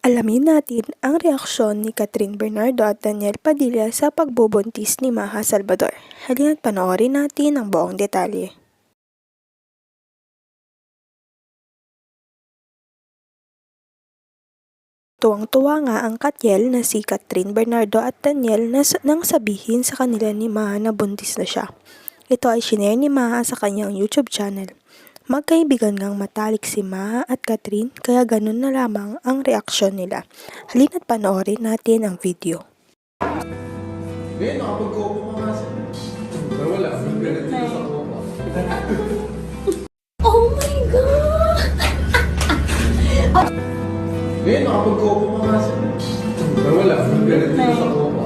Alamin natin ang reaksyon ni Catherine Bernardo at Daniel Padilla sa pagbubuntis ni Maja Salvador. Halina't panoorin natin ang buong detalye. Tuwang-tuwa nga ang Katyel na si Catherine Bernardo at Daniel nang sabihin sa kanila ni Maja na buntis na siya. Ito ay shinare ni Maja sa kanyang YouTube channel. Magkaibigan ngang matalik si Maja at Catherine kaya ganun na lamang ang reaksyon nila. Halina't panoorin natin ang video. Ngayon, nakapag-copo pa nga siya. Pero wala, ganit dito sa copa. Oh my God! Ngayon, nakapag-copo pa nga siya. Pero wala, ganit dito sa copa.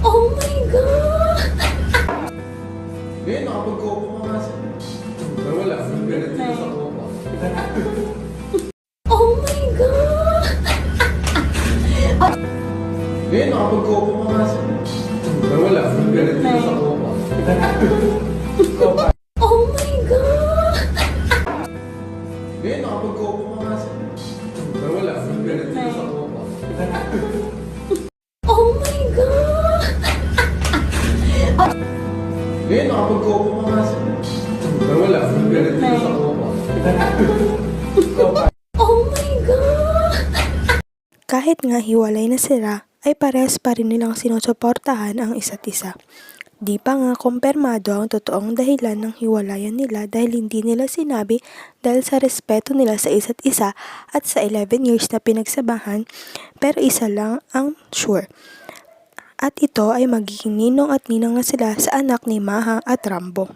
Oh my God! Ngayon, nakapag-copo pa nga siya. Pero wala, ganit dito sa copa. Oh my God! Ngayon, nakapag-copo pa nga siya. Pero wala, ganit dito sa copa. Oh my God! Ngayon, nakapag-copo pa nga siya. Pero wala, ganit dito sa copa. Oh my God! Ngayon, nakapag-copo pa nga siya. Pero wala, ganit dito sa copa. Oh my God! Kahit nga hiwalay na sila, ay parehas pa rin nilang sinusuportahan ang isa't isa. Di pa nga kumpirmado ang totoong dahilan ng hiwalayan nila dahil hindi nila sinabi dahil sa respeto nila sa isa't isa at sa 11 years na pinagsabahan, pero isa lang ang sure. At ito ay magiging ninong at ninang na sila sa anak ni Maja at Rambo.